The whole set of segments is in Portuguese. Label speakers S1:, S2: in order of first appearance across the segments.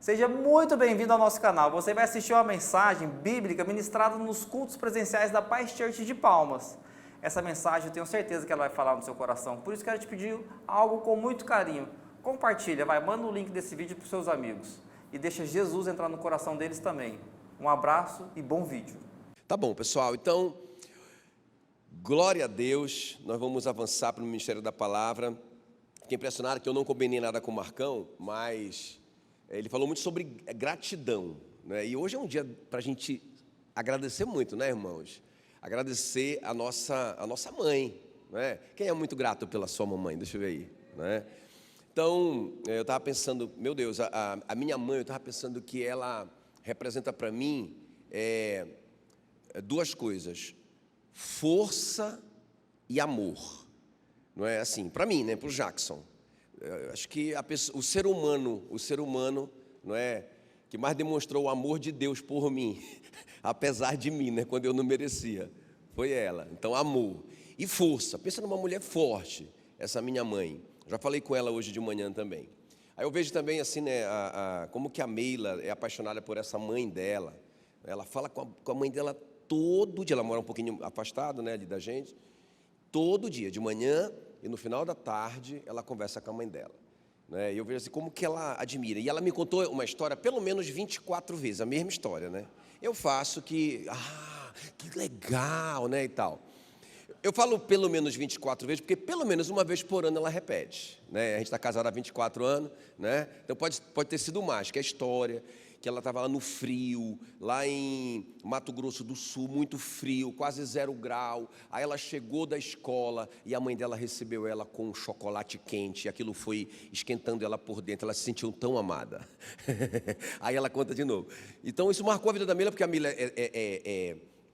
S1: Seja muito bem-vindo ao nosso canal. Você vai assistir uma mensagem bíblica ministrada nos cultos presenciais da Paz Church de Palmas. Essa mensagem eu tenho certeza que ela vai falar no seu coração. Por isso quero te pedir algo com muito carinho. Compartilha, manda o link desse vídeo para os seus amigos. E deixa Jesus entrar no coração deles também. Um abraço e bom vídeo.
S2: Tá bom, pessoal. Então, glória a Deus. Nós vamos avançar para o Ministério da Palavra. Fiquei impressionado que eu não combinei nada com o Marcão, mas ele falou muito sobre gratidão, né? E hoje é um dia para a gente agradecer muito, né, irmãos? Agradecer a nossa mãe, né? Quem é muito grato pela sua mamãe? Deixa eu ver aí, né? Então, eu estava pensando, meu Deus, a minha mãe, eu estava pensando que ela representa para mim duas coisas: força e amor. Não é assim, para mim, né, para o Jackson. Acho que o ser humano, não é, que mais demonstrou o amor de Deus por mim, apesar de mim, né, quando eu não merecia, foi ela. Então, amor e força. Pensa numa mulher forte, essa minha mãe. Já falei com ela hoje de manhã também. Aí eu vejo também assim, né, como que a Meila é apaixonada por essa mãe dela. Ela fala com a mãe dela todo dia. Ela mora um pouquinho afastada, né, ali da gente. Todo dia, de manhã e no final da tarde, ela conversa com a mãe dela, né? E eu vejo assim, como que ela admira. E ela me contou uma história, pelo menos 24 vezes, a mesma história, né? Eu faço que legal, né, e tal. Eu falo pelo menos 24 vezes, porque pelo menos uma vez por ano ela repete, né? A gente está casado há 24 anos, né? Então pode ter sido mais, que a história, que ela estava lá no frio, lá em Mato Grosso do Sul, muito frio, quase 0 grau. Aí ela chegou da escola e a mãe dela recebeu ela com um chocolate quente, e aquilo foi esquentando ela por dentro, ela se sentiu tão amada. Aí ela conta de novo. Então isso marcou a vida da Mila, porque a Mila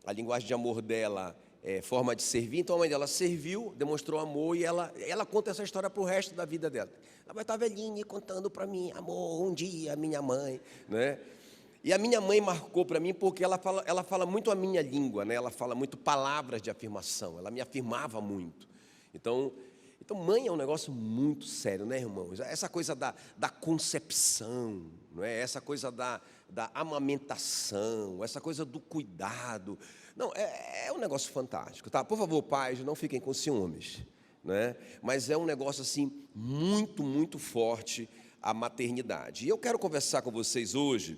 S2: a linguagem de amor dela é forma de servir. Então a mãe dela serviu, demonstrou amor, e ela conta essa história para o resto da vida dela. Ela vai estar velhinha contando para mim: amor, um dia minha mãe, né? E a minha mãe marcou para mim porque ela fala muito a minha língua, né? Ela fala muito palavras de afirmação, ela me afirmava muito. Então mãe é um negócio muito sério, né, irmãos? Essa coisa da concepção, não é? Essa coisa da amamentação, essa coisa do cuidado. Não, é um negócio fantástico, tá? Por favor, pais, não fiquem com ciúmes, né? Mas é um negócio assim muito, muito forte, a maternidade. E eu quero conversar com vocês hoje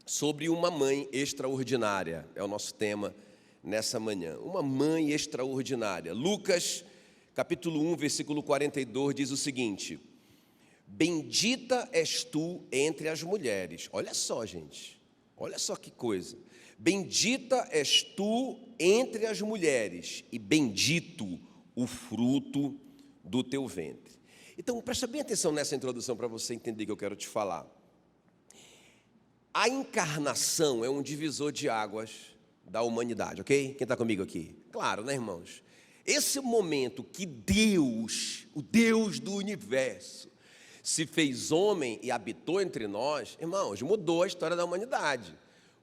S2: sobre uma mãe extraordinária. É o nosso tema nessa manhã. Uma mãe extraordinária. Lucas, capítulo 1, versículo 42, diz o seguinte: bendita és tu entre as mulheres. Olha só, gente, olha só que coisa. Bendita és tu entre as mulheres, e bendito o fruto do teu ventre. Então, presta bem atenção nessa introdução para você entender o que eu quero te falar. A encarnação é um divisor de águas da humanidade, ok? Quem está comigo aqui? Claro, né, irmãos? Esse momento que Deus, o Deus do universo, se fez homem e habitou entre nós, irmãos, mudou a história da humanidade.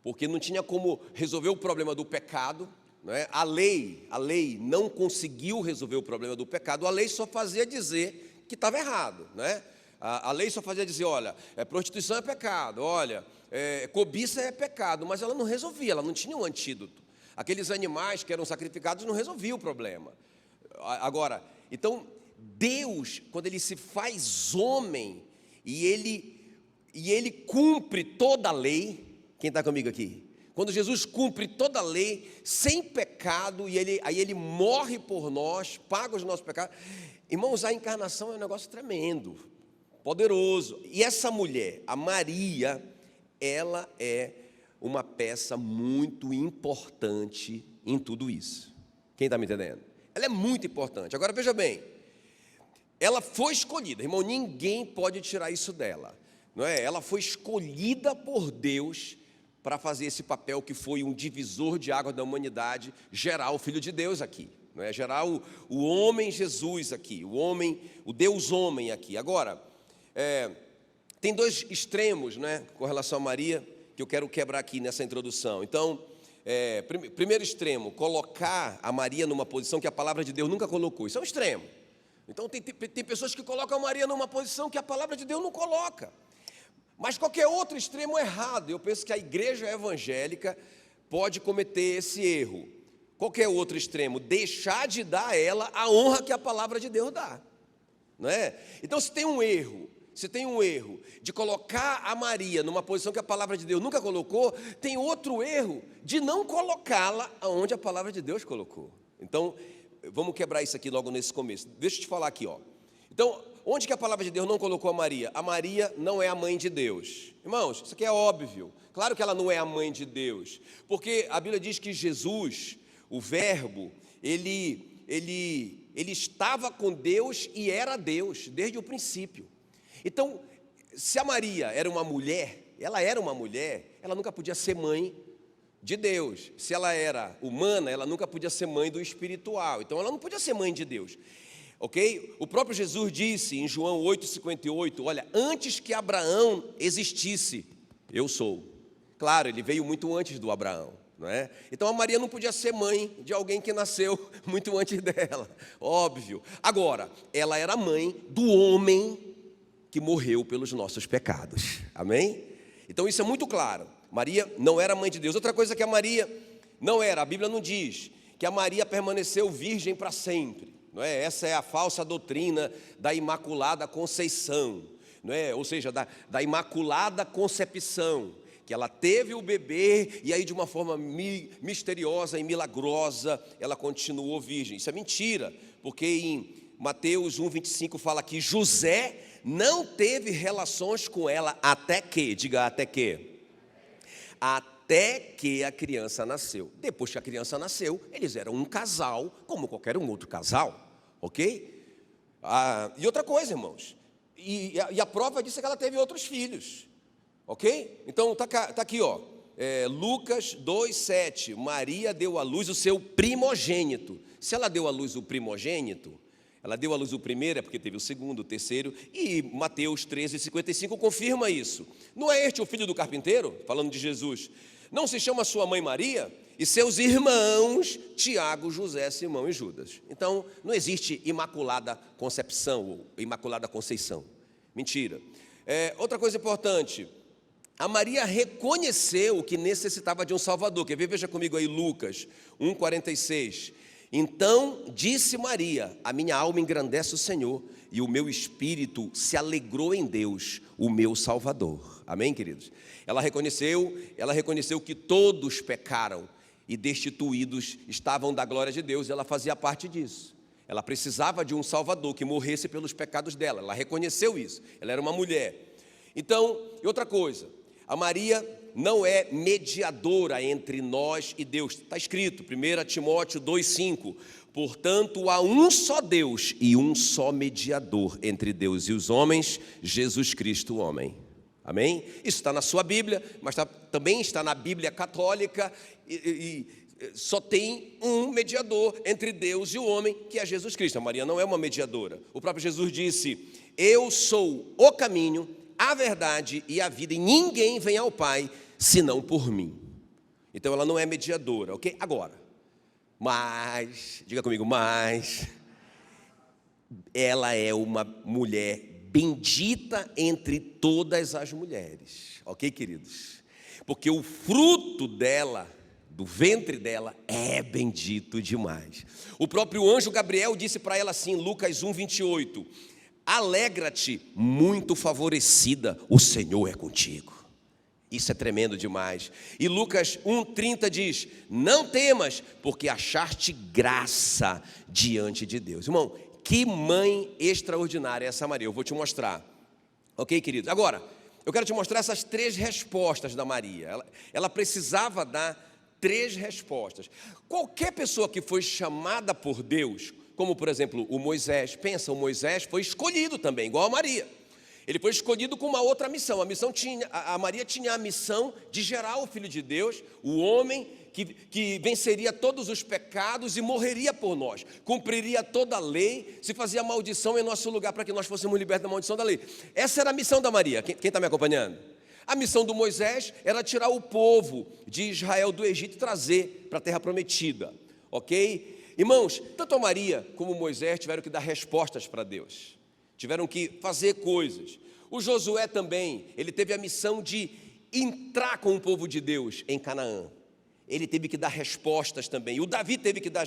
S2: Porque não tinha como resolver o problema do pecado, né? A lei não conseguiu resolver o problema do pecado. A lei só fazia dizer que estava errado, né? A lei só fazia dizer: olha, prostituição é pecado, olha, cobiça é pecado, mas ela não resolvia, ela não tinha um antídoto. Aqueles animais que eram sacrificados não resolviam o problema. Agora, então, Deus, quando Ele se faz homem e Ele cumpre toda a lei. Quem está comigo aqui? Quando Jesus cumpre toda a lei, sem pecado, e aí Ele morre por nós, paga os nossos pecados. Irmãos, a encarnação é um negócio tremendo, poderoso. E essa mulher, a Maria, ela é uma peça muito importante em tudo isso. Quem está me entendendo? Ela é muito importante. Agora, veja bem, ela foi escolhida, irmão, ninguém pode tirar isso dela, não é? Ela foi escolhida por Deus para fazer esse papel que foi um divisor de águas da humanidade, gerar o Filho de Deus aqui, não é? Gerar o homem Jesus aqui, o Deus homem aqui. Agora, tem dois extremos, né, com relação a Maria, que eu quero quebrar aqui nessa introdução. Então, primeiro extremo, colocar a Maria numa posição que a palavra de Deus nunca colocou. Isso é um extremo. Então tem pessoas que colocam a Maria numa posição que a palavra de Deus não coloca. Mas qualquer outro extremo errado, eu penso que a igreja evangélica pode cometer esse erro. Qualquer outro extremo, deixar de dar a ela a honra que a palavra de Deus dá, não é? Então, se tem um erro de colocar a Maria numa posição que a palavra de Deus nunca colocou, tem outro erro de não colocá-la onde a palavra de Deus colocou. Então, vamos quebrar isso aqui logo nesse começo. Deixa eu te falar aqui, ó. Então, onde que a palavra de Deus não colocou a Maria? A Maria não é a mãe de Deus. Irmãos, isso aqui é óbvio. Claro que ela não é a mãe de Deus, porque a Bíblia diz que Jesus, o Verbo, ele estava com Deus e era Deus desde o princípio. Então, se a Maria era uma mulher, ela nunca podia ser mãe de Deus. Se ela era humana, ela nunca podia ser mãe do espiritual. Então, ela não podia ser mãe de Deus. Ok? O próprio Jesus disse em João 8,58, olha, antes que Abraão existisse, eu sou. Claro, ele veio muito antes do Abraão, não é? Então a Maria não podia ser mãe de alguém que nasceu muito antes dela, óbvio. Agora, ela era mãe do homem que morreu pelos nossos pecados, amém? Então isso é muito claro, Maria não era mãe de Deus. Outra coisa que a Maria não era, a Bíblia não diz que a Maria permaneceu virgem para sempre. Não é? Essa é a falsa doutrina da Imaculada Conceição, não é? Ou seja, da Imaculada Concepção, que ela teve o bebê e aí de uma forma misteriosa e milagrosa ela continuou virgem. Isso é mentira, porque em Mateus 1,25 fala que José não teve relações com ela até que, diga até que a criança nasceu. Depois que a criança nasceu, eles eram um casal, como qualquer um outro casal, ok? E outra coisa, irmãos, e a prova disso é que ela teve outros filhos, ok? Então, tá aqui, ó, Lucas 2,7, Maria deu à luz o seu primogênito. Se ela deu à luz o primogênito, ela deu à luz o primeiro, é porque teve o segundo, o terceiro, e Mateus 13,55 confirma isso. Não é este o filho do carpinteiro? Falando de Jesus. Não se chama sua mãe Maria? E seus irmãos, Tiago, José, Simão e Judas. Então, não existe Imaculada Concepção ou Imaculada Conceição. Mentira. Outra coisa importante, a Maria reconheceu que necessitava de um Salvador. Quer ver? Veja comigo aí Lucas 1,46. Então disse Maria, a minha alma engrandece o Senhor, e o meu espírito se alegrou em Deus, o meu Salvador. Amém, queridos? Ela reconheceu que todos pecaram e destituídos estavam da glória de Deus, e ela fazia parte disso. Ela precisava de um Salvador que morresse pelos pecados dela, ela reconheceu isso, ela era uma mulher. Então, e outra coisa, a Maria não é mediadora entre nós e Deus. Está escrito, 1 Timóteo 2,5, portanto há um só Deus e um só mediador entre Deus e os homens, Jesus Cristo o homem. Amém? Isso está na sua Bíblia, mas também está na Bíblia católica e só tem um mediador entre Deus e o homem, que é Jesus Cristo. A Maria não é uma mediadora. O próprio Jesus disse, eu sou o caminho, a verdade e a vida, e ninguém vem ao Pai senão por mim. Então ela não é mediadora, ok? Agora, mas, diga comigo, mas ela é uma mulher bendita entre todas as mulheres, ok, queridos? Porque o fruto dela, do ventre dela, é bendito demais. O próprio anjo Gabriel disse para ela assim, Lucas 1,28, alegra-te, muito favorecida, o Senhor é contigo. Isso é tremendo demais. E Lucas 1,30 diz, não temas, porque achaste graça diante de Deus. Irmão, que mãe extraordinária é essa Maria, eu vou te mostrar. Ok, queridos? Agora, eu quero te mostrar essas 3 respostas da Maria. Ela precisava dar 3 respostas. Qualquer pessoa que foi chamada por Deus, como por exemplo o Moisés, pensa, o Moisés foi escolhido também, igual a Maria. Ele foi escolhido com uma outra missão. A Maria tinha a missão de gerar o Filho de Deus, o homem que venceria todos os pecados e morreria por nós, cumpriria toda a lei, se fazia maldição em nosso lugar para que nós fôssemos libertos da maldição da lei. Essa era a missão da Maria. Quem está me acompanhando? A missão do Moisés era tirar o povo de Israel do Egito e trazer para a terra prometida, ok? Irmãos, tanto a Maria como Moisés tiveram que dar respostas para Deus. tiveram que fazer coisas. O Josué também, ele teve a missão de entrar com o povo de Deus em Canaã. Ele teve que dar respostas também. O Davi teve que dar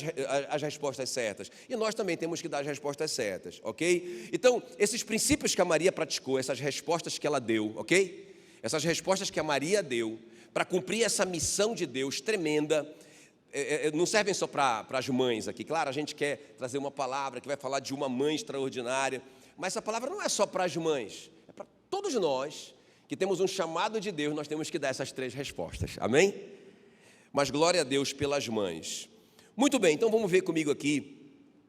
S2: as respostas certas. E nós também temos que dar as respostas certas, ok? Então, esses princípios que a Maria praticou, essas respostas que ela deu, ok? Essas respostas que a Maria deu para cumprir essa missão de Deus tremenda, não servem só para as mães aqui. Claro, a gente quer trazer uma palavra que vai falar de uma mãe extraordinária, mas essa palavra não é só para as mães, é para todos nós que temos um chamado de Deus. Nós temos que dar essas 3 respostas, amém? Mas glória a Deus pelas mães. Muito bem, então vamos ver comigo aqui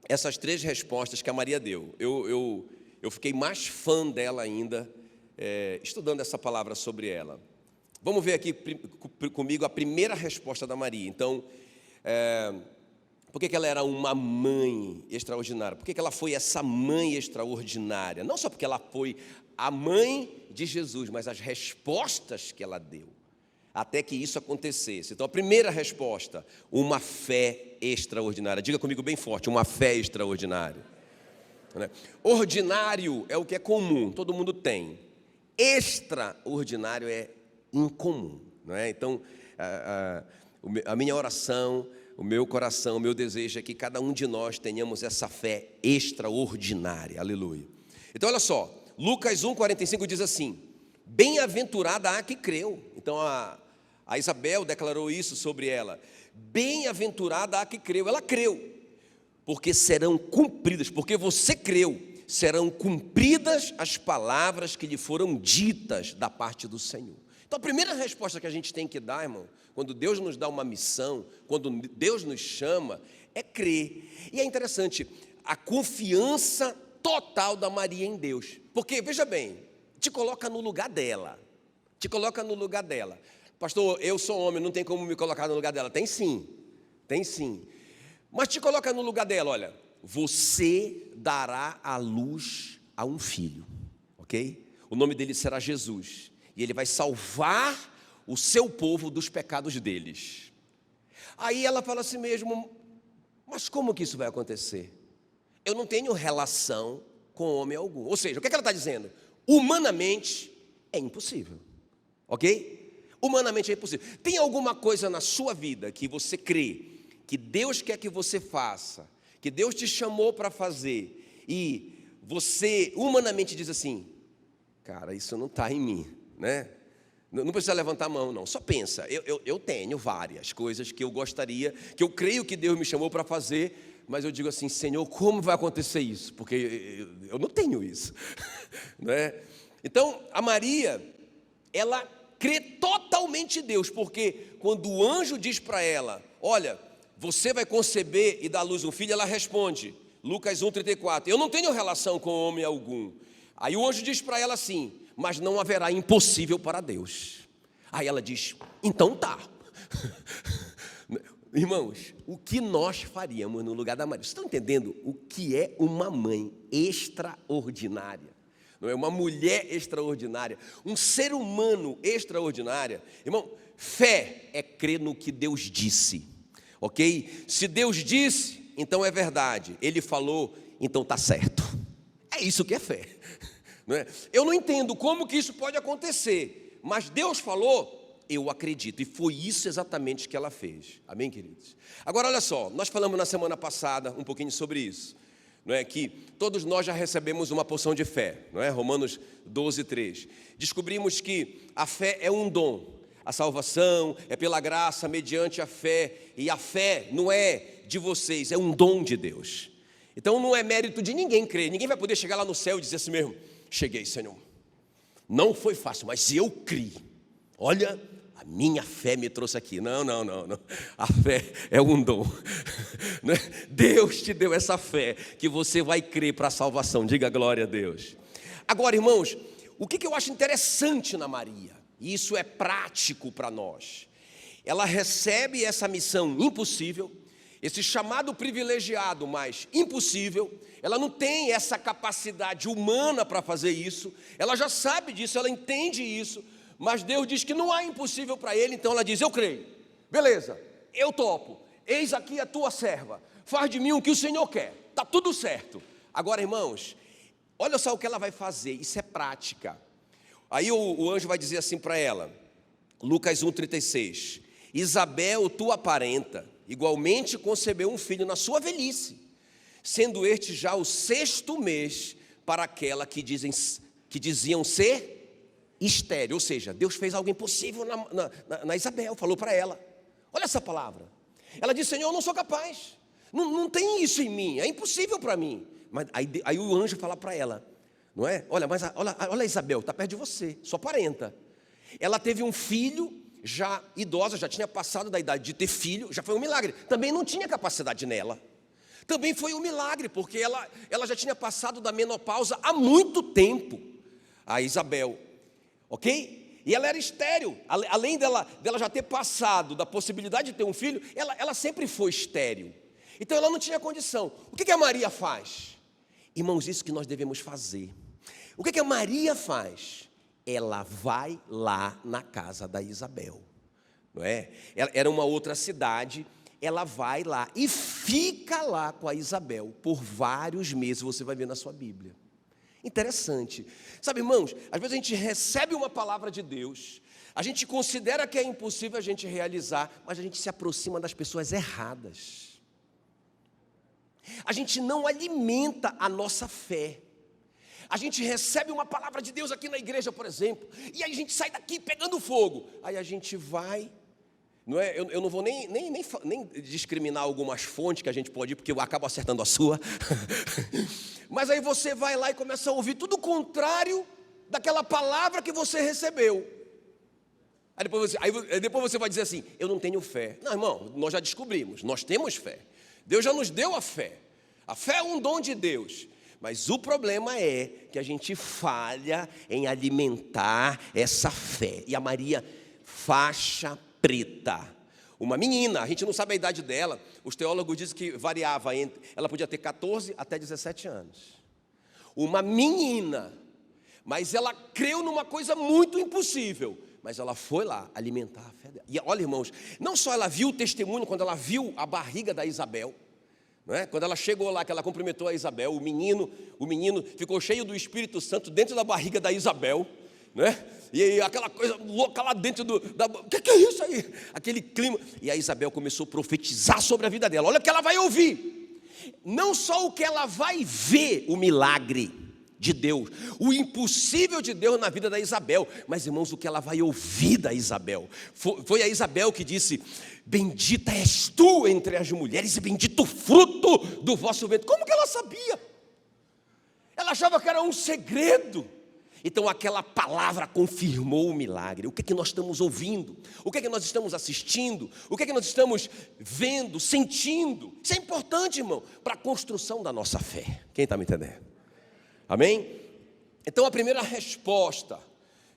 S2: essas 3 respostas que a Maria deu. Eu fiquei mais fã dela ainda, estudando essa palavra sobre ela. Vamos ver aqui comigo a primeira resposta da Maria. Então, por que ela era uma mãe extraordinária? Por que ela foi essa mãe extraordinária? Não só porque ela foi a mãe de Jesus, mas as respostas que ela deu até que isso acontecesse. Então, a primeira resposta, uma fé extraordinária. Diga comigo bem forte, uma fé extraordinária. Ordinário é o que é comum, todo mundo tem. Extraordinário é incomum, não é? Então, a minha oração, o meu coração, o meu desejo é que cada um de nós tenhamos essa fé extraordinária, aleluia. Então, olha só, Lucas 1,45 diz assim: bem-aventurada a que creu. Então, a Isabel declarou isso sobre ela: bem-aventurada a que creu. Ela creu, porque serão cumpridas, porque você creu, serão cumpridas as palavras que lhe foram ditas da parte do Senhor. Então, a primeira resposta que a gente tem que dar, irmão, quando Deus nos dá uma missão, quando Deus nos chama, é crer. E é interessante, a confiança total da Maria em Deus. Porque, veja bem, te coloca no lugar dela. Te coloca no lugar dela. Pastor, eu sou homem, não tem como me colocar no lugar dela. Tem sim, tem sim. Mas te coloca no lugar dela, olha. Você dará à luz a um filho, ok? O nome dele será Jesus. E ele vai salvar o seu povo dos pecados deles. Aí ela fala assim mesmo: mas como que isso vai acontecer? Eu não tenho relação com homem algum. Ou seja, o que ela está dizendo? Humanamente é impossível, ok? Humanamente é impossível. Tem alguma coisa na sua vida que você crê que Deus quer que você faça, que Deus te chamou para fazer, e você humanamente diz assim: cara, isso não está em mim, né? Não precisa levantar a mão, não. Só pensa, eu tenho várias coisas que eu gostaria, que eu creio que Deus me chamou para fazer, mas eu digo assim: Senhor, como vai acontecer isso? Porque eu não tenho isso, né? Então, a Maria, ela crê totalmente em Deus, porque quando o anjo diz para ela: olha, você vai conceber e dar à luz um filho, ela responde, Lucas 1,34, eu não tenho relação com homem algum. Aí o anjo diz para ela assim: mas não haverá impossível para Deus. Aí ela diz: então tá. Irmãos, o que nós faríamos no lugar da Maria? Vocês estão entendendo o que é uma mãe extraordinária? Não é uma mulher extraordinária, um ser humano extraordinário. Irmão, fé é crer no que Deus disse, ok? Se Deus disse, então é verdade. Ele falou, então está certo. É isso que é fé. Não é? Eu não entendo como que isso pode acontecer, mas Deus falou, eu acredito. E foi isso exatamente que ela fez. Amém, queridos? Agora, olha só, nós falamos na semana passada um pouquinho sobre isso. Não é? Que todos nós já recebemos uma porção de fé, não é? Romanos 12:3. Descobrimos que a fé é um dom, a salvação é pela graça mediante a fé, e a fé não é de vocês, é um dom de Deus. Então não é mérito de ninguém crer, ninguém vai poder chegar lá no céu e dizer assim mesmo: cheguei, Senhor, não foi fácil, mas eu criei, olha, a minha fé me trouxe aqui. Não. A fé é um dom. Deus te deu essa fé que você vai crer para a salvação. Diga glória a Deus. Agora, irmãos, o que eu acho interessante na Maria, e isso é prático para nós, ela recebe essa missão impossível, esse chamado privilegiado, mas impossível. Ela não tem essa capacidade humana para fazer isso, ela já sabe disso, ela entende isso, mas Deus diz que não há impossível para ele, então ela diz: eu creio, beleza, eu topo, eis aqui a tua serva, faz de mim o que o Senhor quer, está tudo certo. Agora, irmãos, olha só o que ela vai fazer, isso é prática. Aí o anjo vai dizer assim para ela, Lucas 1,36, Isabel, tua parenta, igualmente concebeu um filho na sua velhice, sendo este já o 6º mês para aquela que diziam ser estéril. Ou seja, Deus fez algo impossível na Isabel, falou para ela. Olha essa palavra. Ela disse, Senhor, eu não sou capaz, não tem isso em mim, é impossível para mim. Mas aí o anjo fala para ela, não é? Olha a Isabel, está perto de você, sua parenta. Ela teve um filho, já idosa, já tinha passado da idade de ter filho, já foi um milagre. Também não tinha capacidade nela. Também foi um milagre, porque ela já tinha passado da menopausa há muito tempo, a Isabel, ok? E ela era estéril, além dela já ter passado da possibilidade de ter um filho, ela sempre foi estéril. Então ela não tinha condição. O que a Maria faz? Irmãos, isso que nós devemos fazer. O que a Maria faz? Ela vai lá na casa da Isabel, não é? Era uma outra cidade, ela vai lá e fica lá com a Isabel por vários meses, você vai ver na sua Bíblia. Interessante. Sabe, irmãos, às vezes a gente recebe uma palavra de Deus, a gente considera que é impossível a gente realizar, mas a gente se aproxima das pessoas erradas. A gente não alimenta a nossa fé. A gente recebe uma palavra de Deus aqui na igreja, por exemplo, e aí a gente sai daqui pegando fogo. Aí a gente vai, não é? Eu não vou nem discriminar algumas fontes que a gente pode ir, porque eu acabo acertando a sua. Mas aí você vai lá e começa a ouvir tudo o contrário daquela palavra que você recebeu. Aí depois você vai dizer assim, eu não tenho fé. Não, irmão, nós já descobrimos, nós temos fé. Deus já nos deu a fé. A fé é um dom de Deus. Mas o problema é que a gente falha em alimentar essa fé. E a Maria, faixa preta, uma menina, a gente não sabe a idade dela, os teólogos dizem que variava, ela podia ter 14 até 17 anos. Uma menina, mas ela creu numa coisa muito impossível, mas ela foi lá alimentar a fé dela. E olha, irmãos, não só ela viu o testemunho, quando ela viu a barriga da Isabel, não é? Quando ela chegou lá, que ela cumprimentou a Isabel, o menino ficou cheio do Espírito Santo dentro da barriga da Isabel, né? E aí aquela coisa louca lá dentro o que é isso aí? Aquele clima, e a Isabel começou a profetizar sobre a vida dela. Olha o que ela vai ouvir, não só o que ela vai ver, o milagre de Deus, o impossível de Deus na vida da Isabel, mas irmãos, o que ela vai ouvir da Isabel, foi a Isabel que disse, bendita és tu entre as mulheres e bendito o fruto do vosso ventre. Como que ela sabia? Ela achava que era um segredo. Então aquela palavra confirmou o milagre. O que é que nós estamos ouvindo? O que é que nós estamos assistindo? O que é que nós estamos vendo, sentindo? Isso é importante, irmão, para a construção da nossa fé. Quem está me entendendo? Amém? Então a primeira resposta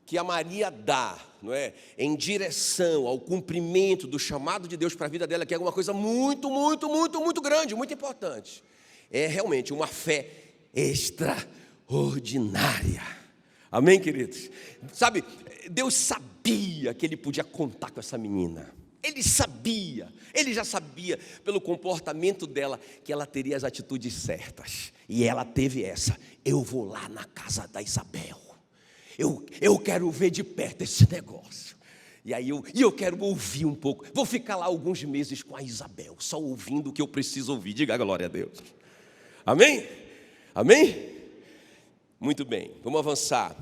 S2: que a Maria dá, não é, em direção ao cumprimento do chamado de Deus para a vida dela, que é uma coisa muito, muito, muito, muito grande, muito importante, é realmente uma fé extraordinária. Amém, queridos? Sabe, Deus sabia que Ele podia contar com essa menina. Ele já sabia pelo comportamento dela que ela teria as atitudes certas. E ela teve essa, eu vou lá na casa da Isabel. Eu quero ver de perto esse negócio. E aí eu quero ouvir um pouco. Vou ficar lá alguns meses com a Isabel, só ouvindo o que eu preciso ouvir. Diga glória a Deus. Amém? Amém? Muito bem, vamos avançar.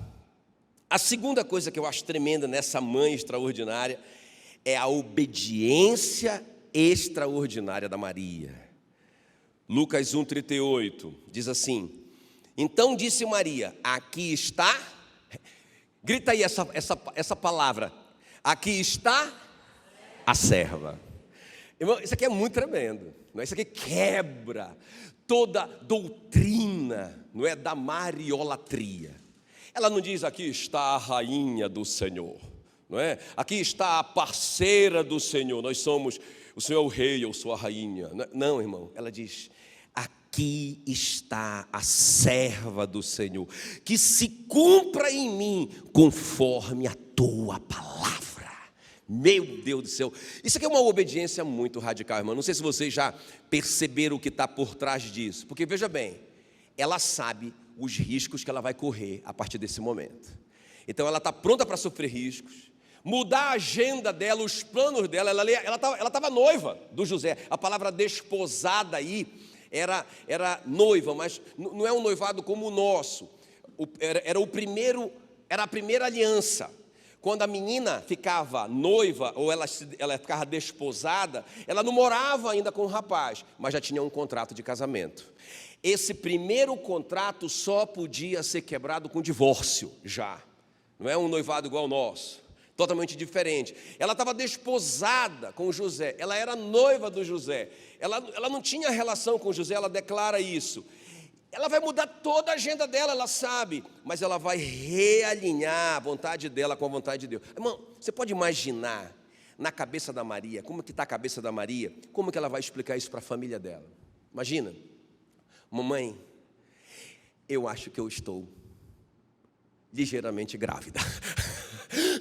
S2: A segunda coisa que eu acho tremenda nessa mãe extraordinária é a obediência extraordinária da Maria. Lucas 1,38 diz assim: então disse Maria, aqui está, grita aí essa palavra, aqui está a serva. Irmão, isso aqui é muito tremendo, não é? Isso aqui quebra toda doutrina, não é, da mariolatria. Ela não diz aqui está a rainha do Senhor, não é? Aqui está a parceira do Senhor, o Senhor é o rei, eu sou a rainha. Não, irmão, ela diz, aqui está a serva do Senhor, que se cumpra em mim conforme a tua palavra. Meu Deus do céu, isso aqui é uma obediência muito radical, irmão. Não sei se vocês já perceberam o que está por trás disso, porque veja bem, ela sabe os riscos que ela vai correr a partir desse momento. Então ela está pronta para sofrer riscos, mudar a agenda dela, os planos dela. Ela estava noiva do José. A palavra desposada aí era noiva, mas não é um noivado como o nosso. Era a primeira aliança. Quando a menina ficava noiva, ou ela ficava desposada, ela não morava ainda com o rapaz, mas já tinha um contrato de casamento. Esse primeiro contrato só podia ser quebrado com divórcio, já. Não é um noivado igual ao nosso, totalmente diferente. Ela estava desposada com o José, ela era noiva do José. Ela não tinha relação com o José, ela declara isso. Ela vai mudar toda a agenda dela, ela sabe, mas ela vai realinhar a vontade dela com a vontade de Deus. Irmão, você pode imaginar na cabeça da Maria, como que está a cabeça da Maria, como que ela vai explicar isso para a família dela? Imagina, mamãe, eu acho que eu estou ligeiramente grávida.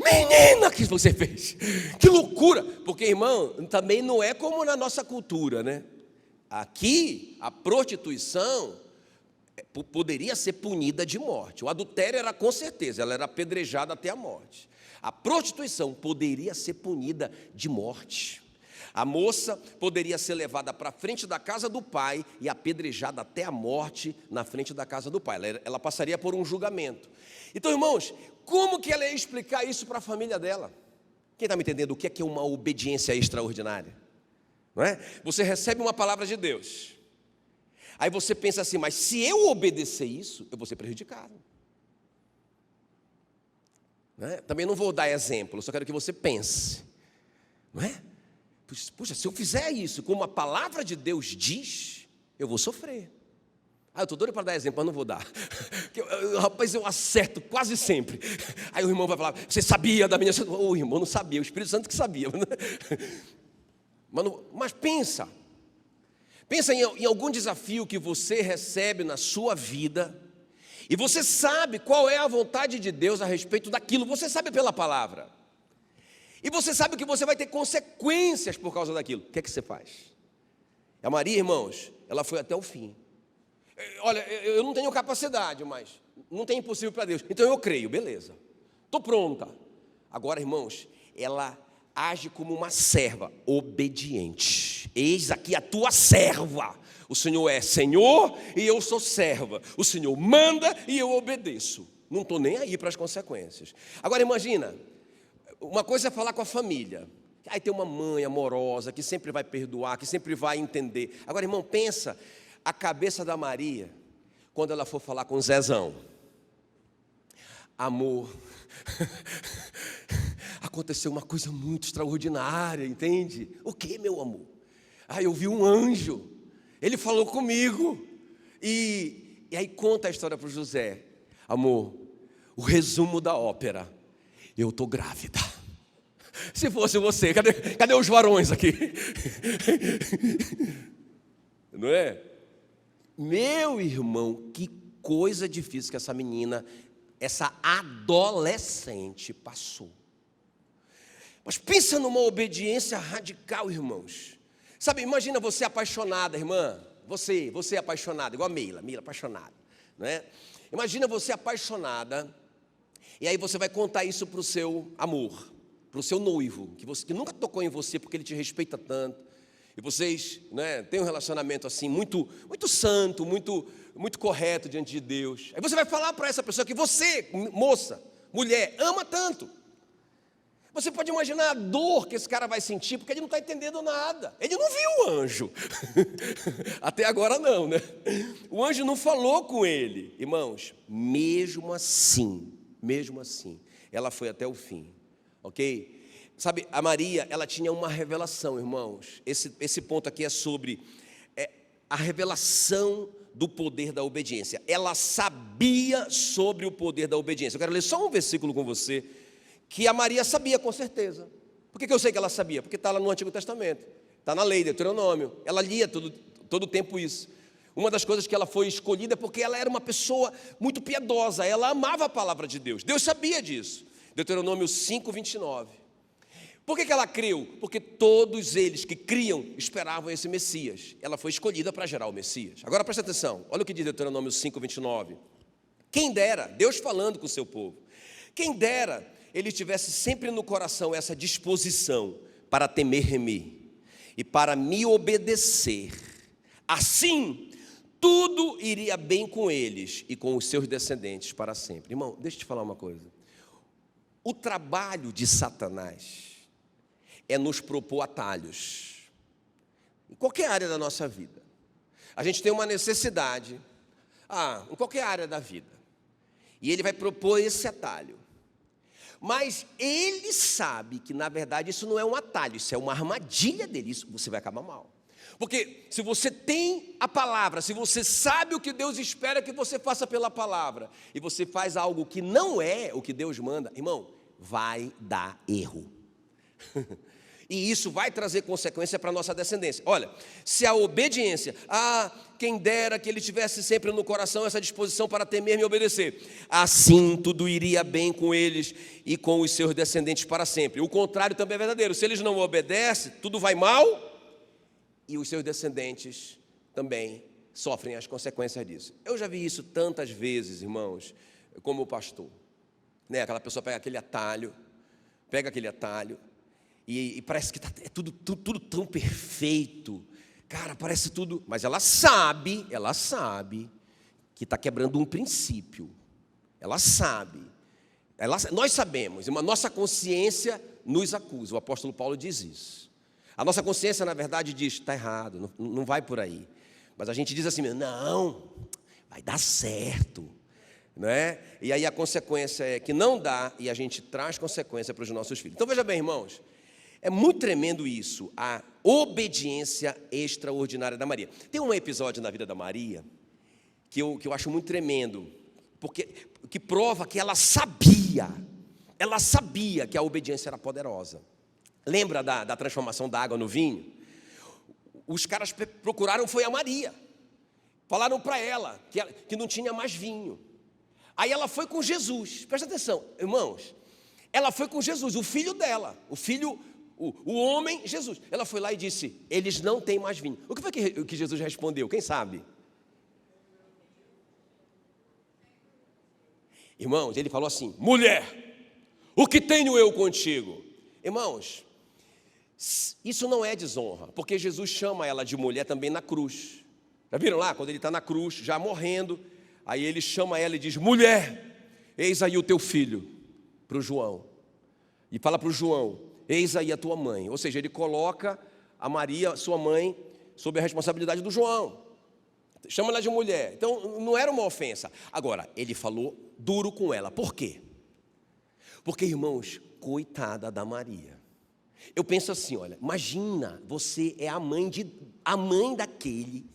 S2: Menina, o que você fez? Que loucura! Porque, irmão, também não é como na nossa cultura, né? Aqui, a prostituição poderia ser punida de morte. O adultério era com certeza, ela era apedrejada até a morte. A prostituição poderia ser punida de morte. A moça poderia ser levada para frente da casa do pai e apedrejada até a morte na frente da casa do pai. Ela passaria por um julgamento. Então, irmãos, como que ela ia explicar isso para a família dela? Quem está me entendendo o que é uma obediência extraordinária? Não é? Você recebe uma palavra de Deus. Aí você pensa assim, mas se eu obedecer isso, eu vou ser prejudicado. Não é? Também não vou dar exemplo, eu só quero que você pense. Não é? Puxa, se eu fizer isso como a palavra de Deus diz, eu vou sofrer. Eu estou doido para dar exemplo, mas não vou dar. Rapaz, eu acerto quase sempre. Aí o irmão vai falar, você sabia da minha... O irmão não sabia, o Espírito Santo que sabia. Mas pensa em algum desafio que você recebe na sua vida, e você sabe qual é a vontade de Deus a respeito daquilo, você sabe pela palavra, e você sabe que você vai ter consequências por causa daquilo. O que é que você faz? A Maria, irmãos, ela foi até o fim. Olha, eu não tenho capacidade, mas não tem impossível para Deus, então eu creio, beleza, estou pronta. Agora, irmãos, ela age como uma serva obediente. Eis aqui a tua serva. O Senhor é Senhor e eu sou serva. O Senhor manda e eu obedeço. Não estou nem aí para as consequências. Agora imagina, uma coisa é falar com a família. Aí tem uma mãe amorosa que sempre vai perdoar, que sempre vai entender. Agora, irmão, pensa a cabeça da Maria quando ela for falar com Zezão. Amor, aconteceu uma coisa muito extraordinária, entende? O que, meu amor? Eu vi um anjo, ele falou comigo. E aí conta a história para o José. Amor, o resumo da ópera, eu estou grávida. Se fosse você, cadê os varões aqui? Não é? Meu irmão, que coisa difícil que essa menina, essa adolescente passou. Mas pensa numa obediência radical, irmãos. Sabe, imagina você apaixonada, irmã. Você apaixonada, igual a Meila apaixonada, não é? Imagina você apaixonada, e aí você vai contar isso para o seu amor, para o seu noivo, que nunca tocou em você porque ele te respeita tanto. E vocês, né, têm um relacionamento assim muito, muito santo, muito, muito correto diante de Deus. Aí você vai falar para essa pessoa que você, moça, mulher, ama tanto. Você pode imaginar a dor que esse cara vai sentir, porque ele não está entendendo nada. Ele não viu o anjo. Até agora não, né? O anjo não falou com ele. Irmãos, mesmo assim, ela foi até o fim, ok? Sabe, a Maria, ela tinha uma revelação, irmãos. Esse ponto aqui é sobre a revelação do poder da obediência. Ela sabia sobre o poder da obediência. Eu quero ler só um versículo com você, que a Maria sabia com certeza. Por que eu sei que ela sabia? Porque está lá no Antigo Testamento, está na lei, Deuteronômio. Ela lia todo o tempo isso. Uma das coisas que ela foi escolhida é porque ela era uma pessoa muito piedosa, ela amava a palavra de Deus. Deus sabia disso. Deuteronômio 5, 29. Por que ela creu? Porque todos eles que criam esperavam esse Messias. Ela foi escolhida para gerar o Messias. Agora presta atenção, olha o que diz Deuteronômio 5, 29. Quem dera, Deus falando com o seu povo, quem dera ele tivesse sempre no coração essa disposição para temer-me e para me obedecer. Assim, tudo iria bem com eles e com os seus descendentes para sempre. Irmão, deixa eu te falar uma coisa. O trabalho de Satanás é nos propor atalhos. Em qualquer área da nossa vida. A gente tem uma necessidade, em qualquer área da vida. E ele vai propor esse atalho. Mas ele sabe que, na verdade, isso não é um atalho, isso é uma armadilha dele, isso você vai acabar mal. Porque se você tem a palavra, se você sabe o que Deus espera que você faça pela palavra, e você faz algo que não é o que Deus manda, irmão, vai dar erro. E isso vai trazer consequência para a nossa descendência. Olha, se a obediência, quem dera que ele tivesse sempre no coração essa disposição para temer-me e obedecer, assim tudo iria bem com eles e com os seus descendentes para sempre. O contrário também é verdadeiro, se eles não obedecem, tudo vai mal e os seus descendentes também sofrem as consequências disso. Eu já vi isso tantas vezes, irmãos, como pastor. Aquela pessoa pega aquele atalho, e parece que é tudo tão perfeito. Cara, parece tudo. Mas ela sabe que está quebrando um princípio. Ela sabe. Nós sabemos, a nossa consciência nos acusa. O apóstolo Paulo diz isso. A nossa consciência, na verdade, diz: está errado, não vai por aí. Mas a gente diz assim: não, vai dar certo. Não é? E aí a consequência é que não dá, e a gente traz consequência para os nossos filhos. Então veja bem, irmãos, é muito tremendo isso, a obediência extraordinária da Maria. Tem um episódio na vida da Maria que eu acho muito tremendo, que prova que ela sabia que a obediência era poderosa. Lembra da transformação da água no vinho? Os caras procuraram, foi a Maria, falaram para ela que não tinha mais vinho. Aí ela foi com Jesus, presta atenção, irmãos, ela foi com Jesus, o filho dela, o homem Jesus. Ela foi lá e disse: eles não têm mais vinho. O que foi que Jesus respondeu? Quem sabe? Irmãos, ele falou assim: mulher, o que tenho eu contigo? Irmãos, isso não é desonra, porque Jesus chama ela de mulher também na cruz. Já viram lá? Quando ele está na cruz, já morrendo, aí ele chama ela e diz: mulher, eis aí o teu filho, para o João. E fala para o João: eis aí a tua mãe. Ou seja, ele coloca a Maria, sua mãe, sob a responsabilidade do João. Chama ela de mulher. Então, não era uma ofensa. Agora, ele falou duro com ela. Por quê? Porque, irmãos, coitada da Maria. Eu penso assim, olha, imagina, você é a mãe daquele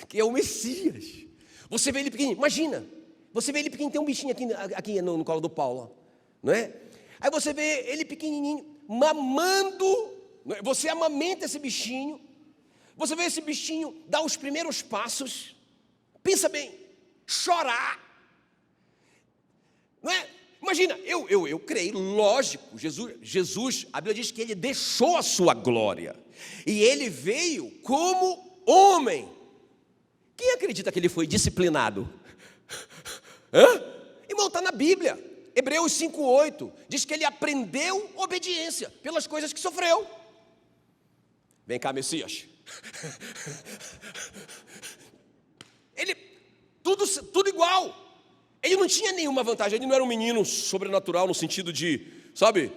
S2: que é o Messias. Você vê ele pequenininho, imagina. Você vê ele pequenininho, tem um bichinho aqui no colo do Paulo, não é? Aí você vê ele pequenininho, mamando, você amamenta esse bichinho, você vê esse bichinho dar os primeiros passos, pensa bem, chorar, não é? Imagina, eu creio, lógico, Jesus, a Bíblia diz que ele deixou a sua glória, e ele veio como homem. Quem acredita que ele foi disciplinado? Irmão, está na Bíblia. Hebreus 5:8 diz que ele aprendeu obediência pelas coisas que sofreu. Vem cá, Messias. Ele, tudo igual. Ele não tinha nenhuma vantagem, ele não era um menino sobrenatural no sentido de, sabe?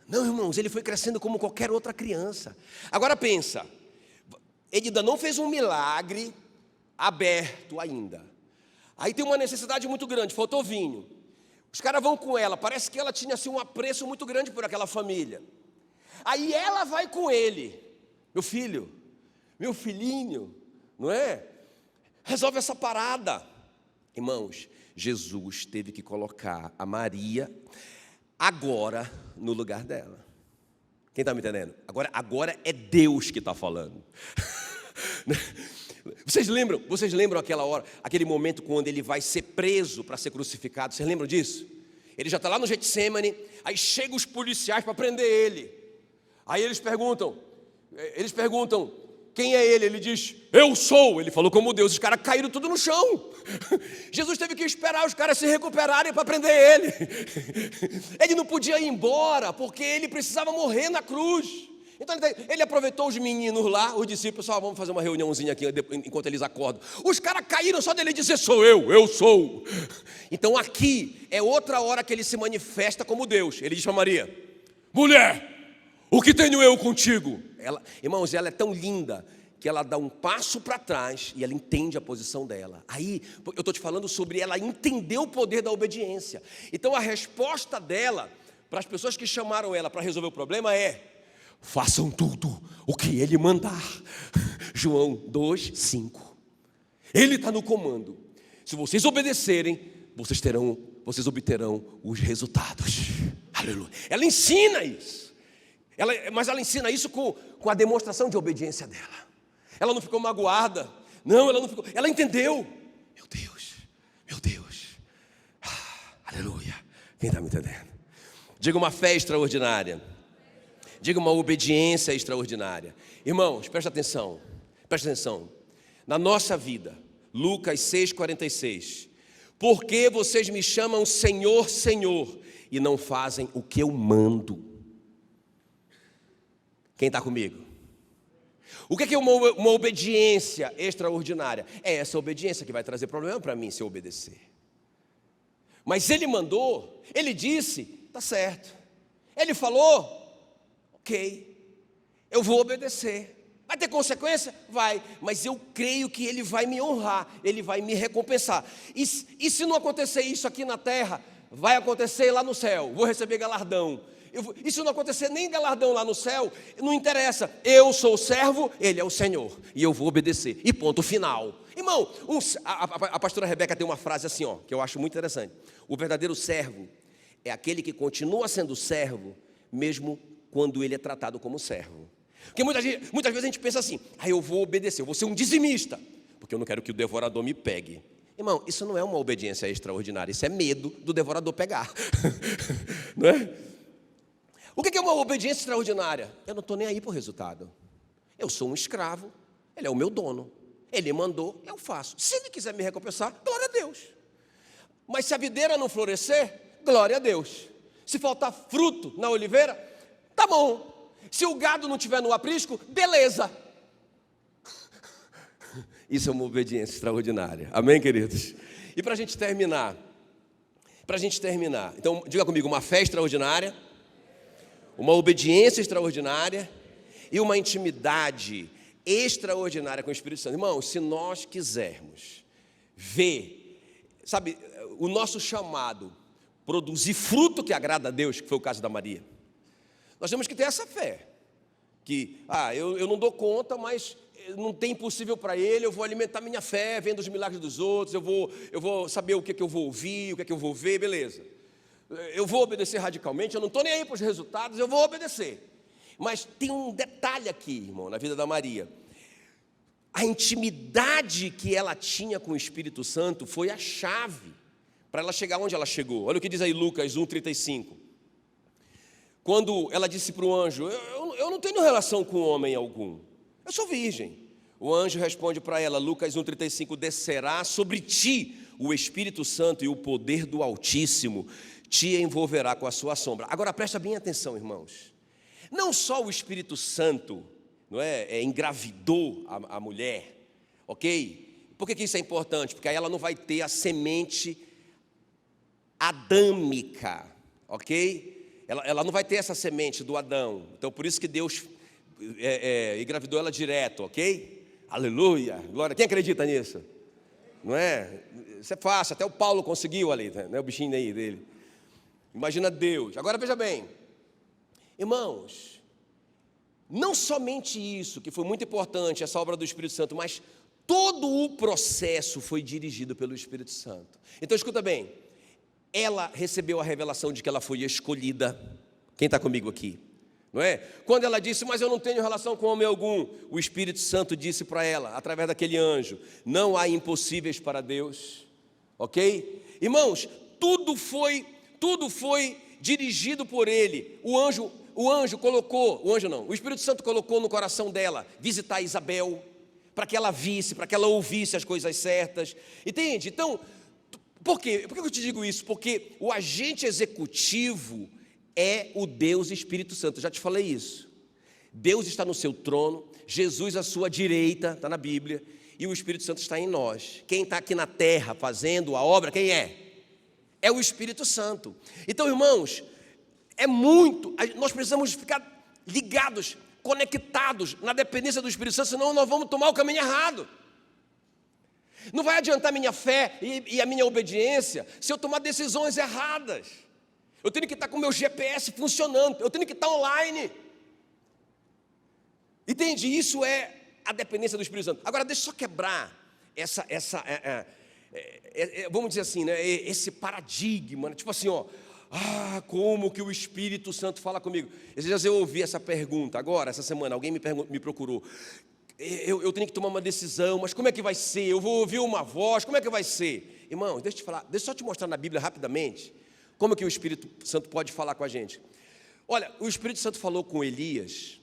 S2: Não, irmãos, ele foi crescendo como qualquer outra criança. Agora pensa, ele ainda não fez um milagre aberto ainda. Aí tem uma necessidade muito grande, faltou vinho. Os caras vão com ela, parece que ela tinha assim, um apreço muito grande por aquela família. Aí ela vai com ele: meu filho, meu filhinho, não é? Resolve essa parada. Irmãos, Jesus teve que colocar a Maria agora no lugar dela. Quem está me entendendo? Agora é Deus que está falando. Vocês lembram aquela hora, aquele momento quando ele vai ser preso para ser crucificado? Vocês lembram disso? Ele já está lá no Getsemane, aí chegam os policiais para prender ele. Aí eles perguntam, quem é ele? Ele diz, eu sou. Ele falou como Deus, os caras caíram tudo no chão. Jesus teve que esperar os caras se recuperarem para prender ele. Ele não podia ir embora, porque ele precisava morrer na cruz. Então ele aproveitou os meninos lá, os discípulos, pessoal, vamos fazer uma reuniãozinha aqui enquanto eles acordam. Os caras caíram só dele dizer, sou eu sou. Então aqui é outra hora que ele se manifesta como Deus. Ele diz para Maria, mulher, o que tenho eu contigo? Irmãos, ela é tão linda que ela dá um passo para trás e ela entende a posição dela. Aí, eu estou te falando sobre ela entender o poder da obediência. Então a resposta dela para as pessoas que chamaram ela para resolver o problema é, façam tudo o que ele mandar. João 2:5. Ele está no comando. Se vocês obedecerem, vocês obterão os resultados. Aleluia. Ela ensina isso. Mas ela ensina isso com a demonstração de obediência dela. Ela não ficou magoada. Não, ela não ficou. Ela entendeu. Meu Deus. Aleluia. Quem está me entendendo? Diga uma fé extraordinária. Diga uma obediência extraordinária. Irmãos, presta atenção. Na nossa vida, Lucas 6,46. Por que vocês me chamam Senhor, Senhor, e não fazem o que eu mando? Quem está comigo? O que é uma obediência extraordinária? É essa obediência que vai trazer problema para mim se eu obedecer. Mas ele mandou, ele disse, tá certo. Ele falou, ok, eu vou obedecer. Vai ter consequência? Vai, mas eu creio que ele vai me honrar, ele vai me recompensar. E se não acontecer isso aqui na terra, vai acontecer lá no céu, vou receber galardão. E se não acontecer nem galardão lá no céu, não interessa, eu sou o servo, ele é o Senhor, e eu vou obedecer, e ponto final. Irmão, a pastora Rebeca tem uma frase assim, ó, que eu acho muito interessante. O verdadeiro servo é aquele que continua sendo servo, mesmo quando ele é tratado como servo. Porque muitas vezes a gente pensa assim, eu vou obedecer, eu vou ser um dizimista, porque eu não quero que o devorador me pegue. Irmão, isso não é uma obediência extraordinária, isso é medo do devorador pegar. Não é? O que é uma obediência extraordinária? Eu não estou nem aí para o resultado. Eu sou um escravo, ele é o meu dono. Ele mandou, eu faço. Se ele quiser me recompensar, glória a Deus. Mas se a videira não florescer, glória a Deus. Se faltar fruto na oliveira, tá bom. Se o gado não estiver no aprisco, beleza. Isso é uma obediência extraordinária. Amém, queridos? E para a gente terminar, então diga comigo, uma fé extraordinária, uma obediência extraordinária e uma intimidade extraordinária com o Espírito Santo. Irmãos, se nós quisermos ver, sabe, o nosso chamado, produzir fruto que agrada a Deus, que foi o caso da Maria, nós temos que ter essa fé, que, eu não dou conta, mas não tem impossível para ele, eu vou alimentar minha fé, vendo os milagres dos outros, eu vou saber o que eu vou ouvir, o que eu vou ver, beleza. Eu vou obedecer radicalmente, eu não estou nem aí para os resultados, eu vou obedecer. Mas tem um detalhe aqui, irmão, na vida da Maria. A intimidade que ela tinha com o Espírito Santo foi a chave para ela chegar onde ela chegou. Olha o que diz aí Lucas 1,35. Quando ela disse para o anjo, eu não tenho relação com homem algum, eu sou virgem. O anjo responde para ela, Lucas 1,35, descerá sobre ti o Espírito Santo e o poder do Altíssimo te envolverá com a sua sombra. Agora presta bem atenção, irmãos. Não só o Espírito Santo, não engravidou a mulher, ok? Por que isso é importante? Porque aí ela não vai ter a semente adâmica, ok? Ela não vai ter essa semente do Adão. Então por isso que Deus engravidou ela direto, ok? Aleluia, glória. Quem acredita nisso? Não é? Isso é fácil, até o Paulo conseguiu ali, né? O bichinho aí dele. Imagina Deus. Agora veja bem, irmãos, não somente isso, que foi muito importante, essa obra do Espírito Santo, mas todo o processo foi dirigido pelo Espírito Santo. Então escuta bem, ela recebeu a revelação de que ela foi escolhida. Quem está comigo aqui? Não é? Quando ela disse, mas eu não tenho relação com homem algum, o Espírito Santo disse para ela, através daquele anjo, não há impossíveis para Deus, ok? Irmãos, tudo foi dirigido por ele. O anjo o Espírito Santo colocou no coração dela visitar Isabel, para que ela visse, para que ela ouvisse as coisas certas, entende? Então, por quê? Por que eu te digo isso? Porque o agente executivo é o Deus Espírito Santo, eu já te falei isso. Deus está no seu trono, Jesus à sua direita, está na Bíblia, e o Espírito Santo está em nós. Quem está aqui na terra fazendo a obra, quem é? É o Espírito Santo. Então, irmãos, nós precisamos ficar ligados, conectados na dependência do Espírito Santo, senão nós vamos tomar o caminho errado. Não vai adiantar minha fé e a minha obediência se eu tomar decisões erradas. Eu tenho que estar com o meu GPS funcionando, eu tenho que estar online. Entende? Isso é a dependência do Espírito Santo. Agora, deixa eu só quebrar vamos dizer assim, né, esse paradigma, né? Tipo assim, como que o Espírito Santo fala comigo? Esses dias eu ouvi essa pergunta, agora, essa semana, alguém me procurou. Eu tenho que tomar uma decisão, mas como é que vai ser? Eu vou ouvir uma voz, como é que vai ser? Irmão, deixa eu te falar, deixa eu só te mostrar na Bíblia rapidamente, como que o Espírito Santo pode falar com a gente. Olha, o Espírito Santo falou com Elias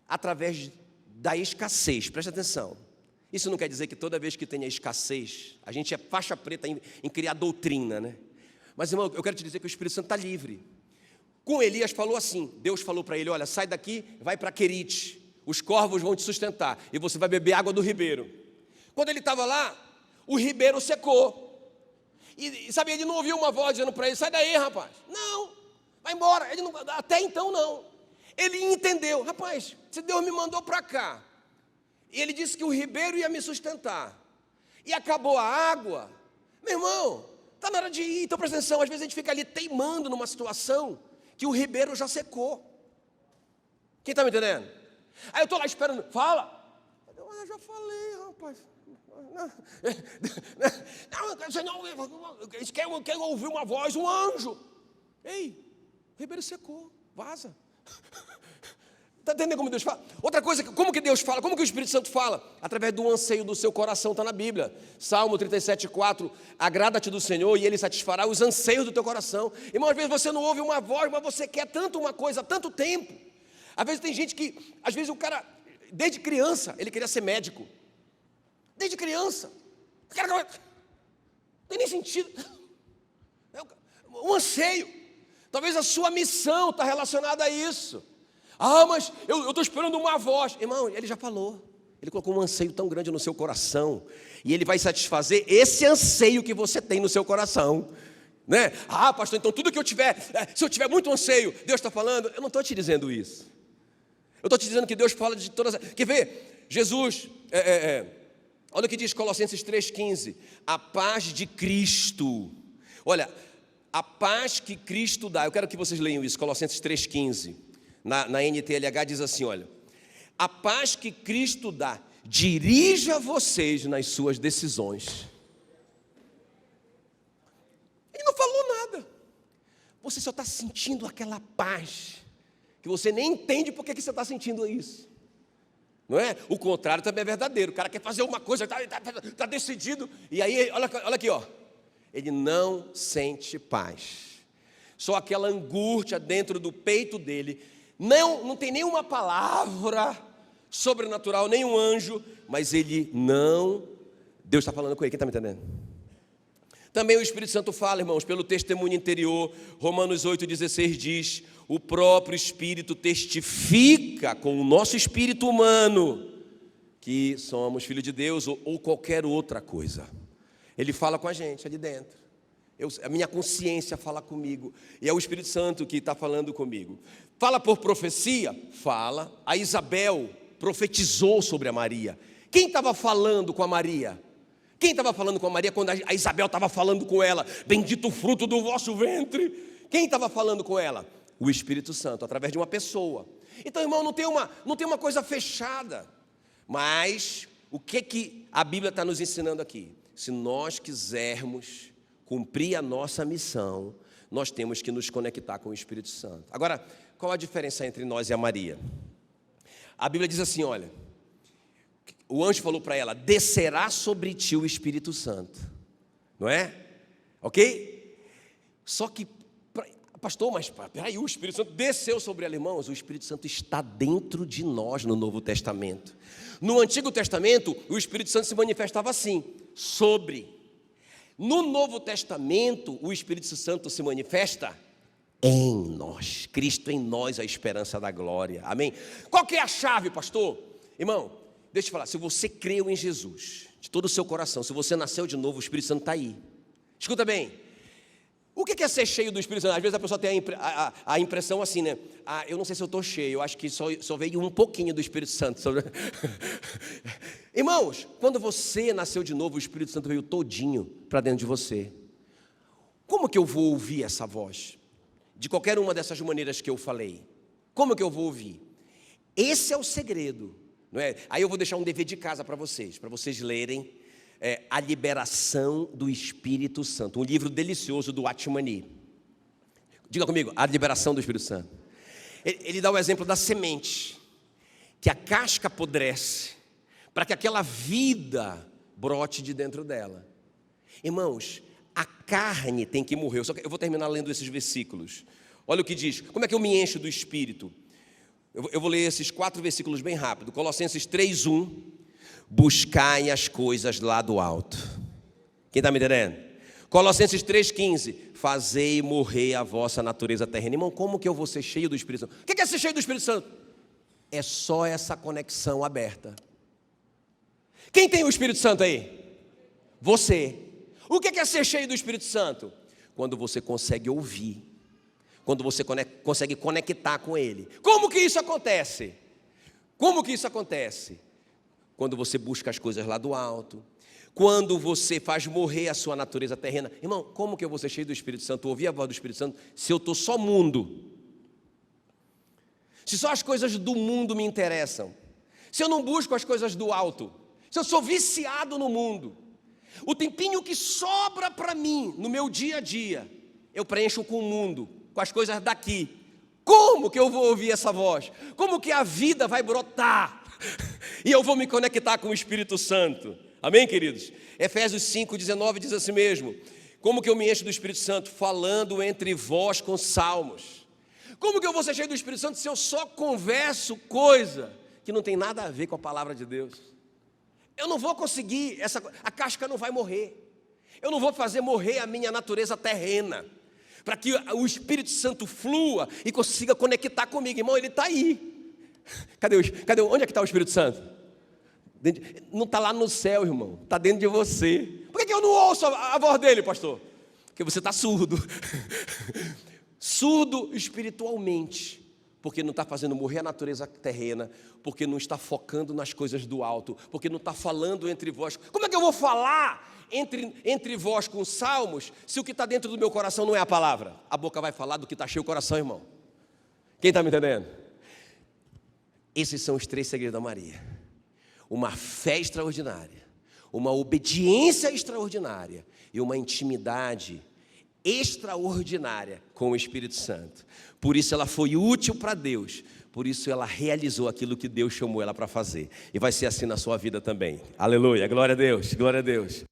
S2: através da escassez, presta atenção. Isso não quer dizer que toda vez que tenha escassez, a gente é faixa preta em criar doutrina, né? Mas, irmão, eu quero te dizer que o Espírito Santo está livre. Com Elias falou assim, Deus falou para ele, olha, sai daqui, vai para Querite, os corvos vão te sustentar, e você vai beber água do ribeiro. Quando ele estava lá, o ribeiro secou. E sabe, ele não ouviu uma voz dizendo para ele, sai daí, rapaz. Não, vai embora. Ele não, até então não. Ele entendeu, rapaz, se Deus me mandou para cá, e ele disse que o ribeiro ia me sustentar, e acabou a água, meu irmão, está na hora de ir. Então presta atenção, às vezes a gente fica ali teimando numa situação que o ribeiro já secou. Quem está me entendendo? Aí eu estou lá esperando, fala. Já falei, rapaz. Não, quer ouvir uma voz, um anjo. Ei, o ribeiro secou, vaza. Está entendendo como Deus fala? Outra coisa, como que Deus fala? Como que o Espírito Santo fala? Através do anseio do seu coração, está na Bíblia. Salmo 37,4, agrada-te do Senhor e Ele satisfará os anseios do teu coração. Irmão, às vezes você não ouve uma voz, mas você quer tanto uma coisa há tanto tempo. Às vezes tem gente que, às vezes o cara, desde criança, ele queria ser médico. Desde criança. Não tem nem sentido. Um anseio. Talvez a sua missão está relacionada a isso. Mas eu estou esperando uma voz. Irmão, ele já falou. Ele colocou um anseio tão grande no seu coração. E ele vai satisfazer esse anseio que você tem no seu coração. Né? Pastor, então tudo que eu tiver, se eu tiver muito anseio, Deus está falando. Eu não estou te dizendo isso. Eu estou te dizendo que Deus fala de todas. Quer ver? Jesus, olha o que diz Colossenses 3,15. A paz de Cristo. Olha, a paz que Cristo dá. Eu quero que vocês leiam isso, Colossenses 3,15. Na NTLH diz assim, olha. A paz que Cristo dá, dirija vocês nas suas decisões. Ele não falou nada. Você só está sentindo aquela paz, que você nem entende por que você está sentindo isso. Não é? O contrário também é verdadeiro. O cara quer fazer uma coisa, está decidido, e aí, olha aqui, ó. Ele não sente paz. Só aquela angústia dentro do peito dele. Não tem nenhuma palavra sobrenatural, nenhum anjo, mas ele não. Deus está falando com ele, quem está me entendendo? Também o Espírito Santo fala, irmãos, pelo testemunho interior. Romanos 8,16 diz: o próprio Espírito testifica com o nosso espírito humano que somos filhos de Deus ou qualquer outra coisa. Ele fala com a gente ali dentro. A minha consciência fala comigo, e é o Espírito Santo que está falando comigo. Fala por profecia? Fala. A Isabel profetizou sobre a Maria. Quem estava falando com a Maria? Quem estava falando com a Maria quando a Isabel estava falando com ela? Bendito o fruto do vosso ventre. Quem estava falando com ela? O Espírito Santo, através de uma pessoa. Então, irmão, não tem uma coisa fechada. Mas o que a Bíblia está nos ensinando aqui? Se nós quisermos cumprir a nossa missão, nós temos que nos conectar com o Espírito Santo. Agora, qual a diferença entre nós e a Maria? A Bíblia diz assim, olha, o anjo falou para ela, descerá sobre ti o Espírito Santo. Não é? Ok? Só que, pastor, mas peraí, o Espírito Santo desceu sobre ela, irmãos. O Espírito Santo está dentro de nós no Novo Testamento. No Antigo Testamento, o Espírito Santo se manifestava assim, sobre. No Novo Testamento, o Espírito Santo se manifesta em nós. Cristo em nós, a esperança da glória. Amém? Qual que é a chave, pastor? Irmão, deixa eu te falar, se você creu em Jesus, de todo o seu coração, se você nasceu de novo, o Espírito Santo está aí. Escuta bem, o que é ser cheio do Espírito Santo? Às vezes a pessoa tem a impressão assim, né? Eu não sei se eu estou cheio, eu acho que só veio um pouquinho do Espírito Santo. Irmãos, quando você nasceu de novo, o Espírito Santo veio todinho para dentro de você. Como que eu vou ouvir essa voz? De qualquer uma dessas maneiras que eu falei. Como que eu vou ouvir? Esse é o segredo, não é? Aí eu vou deixar um dever de casa para vocês lerem A Liberação do Espírito Santo, um livro delicioso do Atmani. Diga comigo, A Liberação do Espírito Santo. Ele dá o exemplo da semente, que a casca apodrece, para que aquela vida brote de dentro dela. Irmãos, a carne tem que morrer. Eu vou terminar lendo esses versículos. Olha o que diz. Como é que eu me encho do Espírito? Eu vou ler esses 4 versículos bem rápido. Colossenses 3:1. Buscai as coisas lá do alto. Quem está me entendendo? Colossenses 3:15. Fazei morrer a vossa natureza terrena. Irmão, como que eu vou ser cheio do Espírito Santo? O que é ser cheio do Espírito Santo? É só essa conexão aberta. Quem tem o Espírito Santo aí? Você. O que é ser cheio do Espírito Santo? Quando você consegue ouvir, quando você consegue conectar com Ele. Como que isso acontece? Como que isso acontece? Quando você busca as coisas lá do alto, quando você faz morrer a sua natureza terrena. Irmão, como que eu vou ser cheio do Espírito Santo, ouvir a voz do Espírito Santo, se eu estou só mundo? Se só as coisas do mundo me interessam, se eu não busco as coisas do alto, se eu sou viciado no mundo, o tempinho que sobra para mim, no meu dia a dia, eu preencho com o mundo, com as coisas daqui. Como que eu vou ouvir essa voz? Como que a vida vai brotar? E eu vou me conectar com o Espírito Santo. Amém, queridos? Efésios 5:19 diz assim mesmo. Como que eu me encho do Espírito Santo? Falando entre vós com salmos. Como que eu vou ser cheio do Espírito Santo se eu só converso coisa que não tem nada a ver com a palavra de Deus? Eu não vou conseguir, a casca não vai morrer. Eu não vou fazer morrer a minha natureza terrena, para que o Espírito Santo flua e consiga conectar comigo. Irmão, ele está aí. Onde é que está o Espírito Santo? Não está lá no céu, irmão. Está dentro de você. Por que eu não ouço a voz dele, pastor? Porque você está surdo. Surdo espiritualmente. Porque não está fazendo morrer a natureza terrena, porque não está focando nas coisas do alto, porque não está falando entre vós. Como é que eu vou falar entre vós com salmos, se o que está dentro do meu coração não é a palavra? A boca vai falar do que está cheio o coração, irmão. Quem está me entendendo? Esses são os 3 segredos da Maria. Uma fé extraordinária, uma obediência extraordinária e uma intimidade extraordinária com o Espírito Santo. Por isso ela foi útil para Deus, por isso ela realizou aquilo que Deus chamou ela para fazer. E vai ser assim na sua vida também. Aleluia, glória a Deus, glória a Deus.